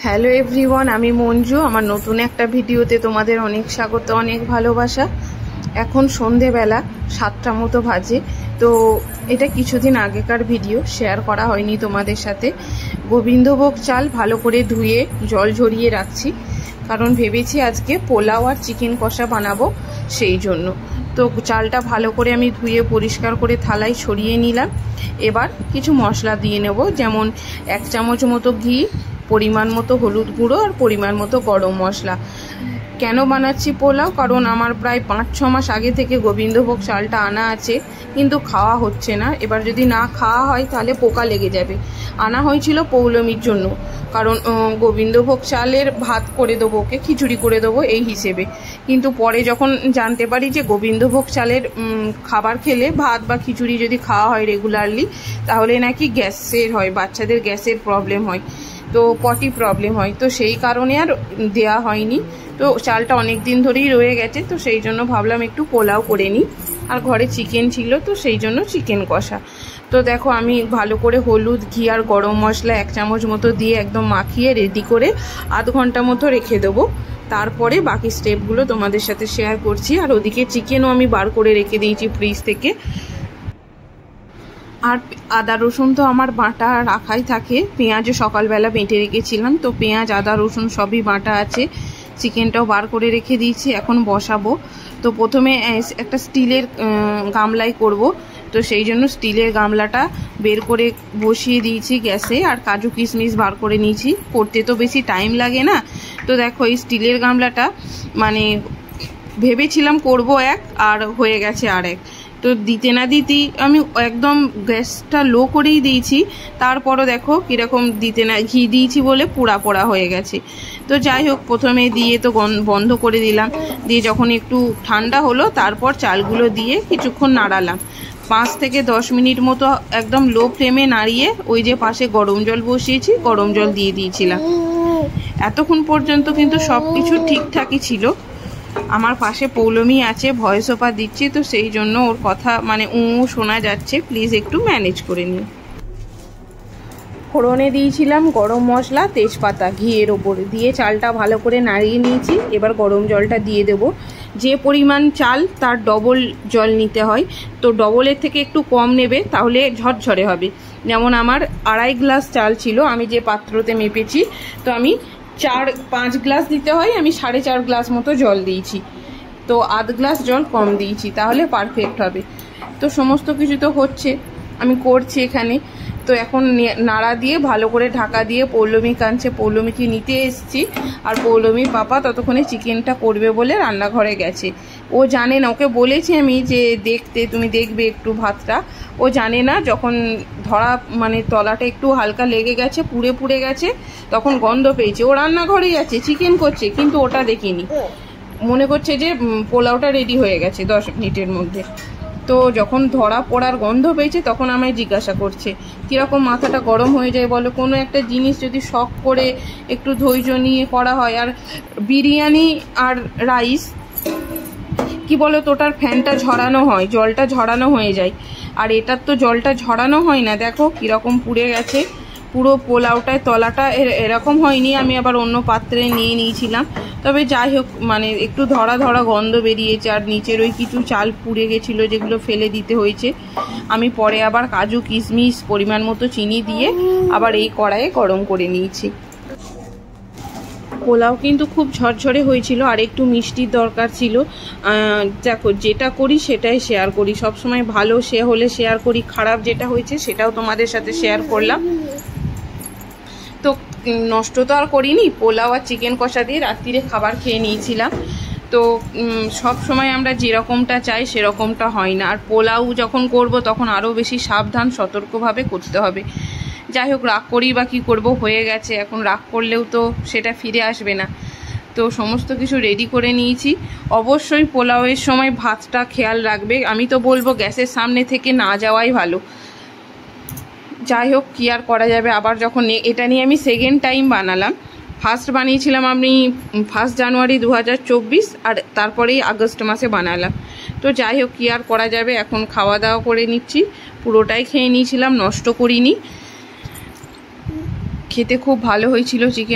Hello everyone, আমি মঞ্জু। আমার নতুন একটা ভিডিওতে তোমাদের অনেক স্বাগত, অনেক ভালোবাসা। এখন সন্ধেবেলা 7টা মতো বাজে। তো এটা কিছুদিন আগেকার ভিডিও, শেয়ার করা হয়নি তোমাদের সাথে। গোবিন্দভোগ চাল ভালো করে ধুয়ে জল ঝরিয়ে রাখছি, কারণ ভেবেছি আজকে পোলাও আর চিকেন কষা বানাবো, সেই জন্য। তো চালটা ভালো করে আমি ধুয়ে পরিষ্কার করে থালায় ছড়িয়ে নিলাম। এবার কিছু মশলা দিয়ে নেব, যেমন 1 চামচ মতো ঘি, পরিমাণ মতো হলুদ গুঁড়ো আর পরিমাণ মতো গরম মশলা। কেন বানাচ্ছি পোলাও? কারণ আমার প্রায় 5-6 মাস আগে থেকে গোবিন্দভোগ চালটা আনা আছে, কিন্তু খাওয়া হচ্ছে না। এবার যদি না খাওয়া হয় তাহলে পোকা লেগে যাবে। আনা হয়েছিল পৌলমীর জন্য, কারণ গোবিন্দভোগ চালের ভাত করে দেবো, ওকে খিচুড়ি করে দেবো এই হিসেবে। কিন্তু পরে যখন জানতে পারি যে গোবিন্দভোগ চালের খাবার খেলে, ভাত বা খিচুড়ি যদি খাওয়া হয় রেগুলারলি, তাহলে নাকি গ্যাসের হয়, বাচ্চাদের গ্যাসের প্রবলেম হয়, তো পটি প্রবলেম হয়। তো সেই কারণে আর দেয়া হয়নি। তো চালটা অনেক দিন ধরেই রয়ে গেছে, তো সেই জন্য ভাবলাম একটু পোলাও করে নিই। আর ঘরে চিকেন ছিল, তো সেই জন্য চিকেন কষা। তো দেখো, আমি ভালো করে হলুদ, ঘি আর গরম মশলা 1 চামচ মতো দিয়ে একদম মাখিয়ে রেডি করে আধ ঘন্টা মতো রেখে দেবো। তারপরে বাকি স্টেপগুলো তোমাদের সাথে শেয়ার করছি। আর ওদিকে চিকেনও আমি বার করে রেখে দিয়েছি ফ্রিজ থেকে। আর আদা রসুন তো আমার বাটা রাখাই থাকে, পেঁয়াজও সকালবেলা বেটে রেখেছিলাম, তো পেঁয়াজ আদা রসুন সবই বাটা আছে। চিকেনটাও বার করে রেখে দিয়েছি, এখন বসাবো। তো প্রথমে একটা স্টিলের গামলায় করব, তো সেই জন্য স্টিলের গামলাটা বের করে বসিয়ে দিয়েছি গ্যাসে। আর কাজু কিশমিশ বার করে নিয়েছি, করতে তো বেশি টাইম লাগে না। তো দেখো, এই স্টিলের গামলাটা মানে ভেবেছিলাম করব এক, আর হয়ে গেছে আর এক। তো দিতে না দিতেই আমি একদম গ্যাসটা লো করেই দিয়েছি, তারপরও দেখো কীরকম দিতে না, ঘি দিয়েছি বলে পোড়া পোড়া হয়ে গেছে। তো যাই হোক, প্রথমে দিয়ে তো বন্ধ করে দিলাম, দিয়ে যখন একটু ঠান্ডা হলো তারপর চালগুলো দিয়ে কিছুক্ষণ নাড়ালাম। 5 থেকে 10 মিনিট মতো একদম লো ফ্লেমে নাড়িয়ে ওই যে পাশে গরম জল বসিয়েছি, গরম জল দিয়ে দিয়েছিলাম। এতক্ষণ পর্যন্ত কিন্তু সব কিছু ঠিকঠাকই ছিল। আমার পাশে পৌলমী আছে, ভয়েস ওভার দিচ্ছে, তো সেই জন্য ওর কথা মানে শোনা যাচ্ছে, প্লিজ একটু ম্যানেজ করে নিন। ফোড়নে দিয়েছিলাম গরম মশলা, তেজপাতা, ঘিয়ের ওপরে দিয়ে চালটা ভালো করে নাড়িয়ে নিয়েছি। এবার গরম জলটা দিয়ে দেব। যে পরিমাণ চাল তার ডবল জল নিতে হয়, তো ডবলের থেকে একটু কম নেবে, তাহলে ঝরঝরে হবে। যেমন আমার 2.5 গ্লাস চাল ছিল, আমি যে পাত্রতে মেপেছি, তো আমি 4-5 গ্লাস দিতে হয়, আমি 4.5 গ্লাস মতো জল দিয়েছি, তো আধ গ্লাস জল কম দিয়েছি, তাহলে পারফেক্ট হবে। তো সমস্ত কিছু তো হচ্ছে, আমি করছি এখানে। তো এখন নাড়া দিয়ে ভালো করে ঢাকা দিয়ে পৌলমী কাঁদছে, পৌলমীকে নিতে এসেছি। আর পৌলমীর পাপা ততক্ষণে চিকেনটা করবে বলে রান্নাঘরে গেছে। ও জানে না, ওকে বলেছি আমি যে তুমি দেখবে একটু ভাতটা। ও জানে না, যখন ধরা মানে তলাটা একটু হালকা লেগে গেছে, পুড়ে পুড়ে গেছে, তখন গন্ধ পেয়েছে। ও রান্নাঘরেই আছে, চিকেন করছে, কিন্তু ওটা দেখিনি। মনে করছে যে পোলাওটা রেডি হয়ে গেছে 10 মিনিটের মধ্যে। তো যখন ধরা পড়ার গন্ধ পেয়েছে, তখন আমায় জিজ্ঞাসা করছে কীরকম মাথাটা গরম হয়ে যায় বলো। কোনো একটা জিনিস যদি শখ করে একটু ধৈর্য নিয়ে করা হয়, আর বিরিয়ানি আর রাইস কি বলো তো, ওটার ফ্যানটা ঝরানো হয়, জলটা ঝরানো হয়ে যায়, আর এটার তো জলটা ঝরানো হয় না। দেখো কীরকম পুড়ে গেছে পুরো পোলাওটায়, তলাটা এরকম হয়নি, আমি আবার অন্য পাত্রে নিয়ে নিয়েছিলাম। তবে যাই হোক, মানে একটু ধরা ধরা গন্ধ বেরিয়েছে, আর নিচের ওই কিছু চাল পুড়ে গেছিলো, যেগুলো ফেলে দিতে হয়েছে। আমি পরে আবার কাজু কিশমিশ পরিমাণ মতো চিনি দিয়ে আবার এই কড়াইয়ে গরম করে নিয়েছি। পোলাও কিন্তু খুব ঝরঝরে হয়েছিল, আর একটু মিষ্টির দরকার ছিল। দেখো, যেটা করি সেটাই শেয়ার করি সবসময়, ভালো হলে শেয়ার করি, খারাপ যেটা হয়েছে সেটাও তোমাদের সাথে শেয়ার করলাম। তো নষ্ট তো আর করিনি, পোলাও আর চিকেন কষা দিয়ে রাত্রিরে খাবার খেয়ে নিয়েছিলাম। তো সব সময় আমরা যেরকমটা চাই সেরকমটা হয় না, আর পোলাও যখন করব তখন আরও বেশি সাবধান সতর্কভাবে করতে হবে। যাই হোক, রাগ করি বা কী করবো, হয়ে গেছে, এখন রাগ করলেও তো সেটা ফিরে আসবে না। তো সমস্ত কিছু রেডি করে নিয়েছি। অবশ্যই পোলাওয়ের সময় ভাতটা খেয়াল রাখবে, আমি তো বলবো গ্যাসের সামনে থেকে না যাওয়াই ভালো। যাই হোক, কী আর করা যাবে। আবার যখন এটা নিয়ে আমি সেকেন্ড টাইম বানালাম, ফার্স্ট বানিয়েছিলাম আমি 1 জানুয়ারি 2024, আর তারপরেই আগস্ট মাসে বানালাম। তো যাই হোক, কী আর করা যাবে। এখন খাওয়া দাওয়া করে নিচ্ছি, পুরোটাই খেয়ে নিয়েছিলাম, নষ্ট করিনি। খেতে খুব ভালো হয়েছিল চিকেন।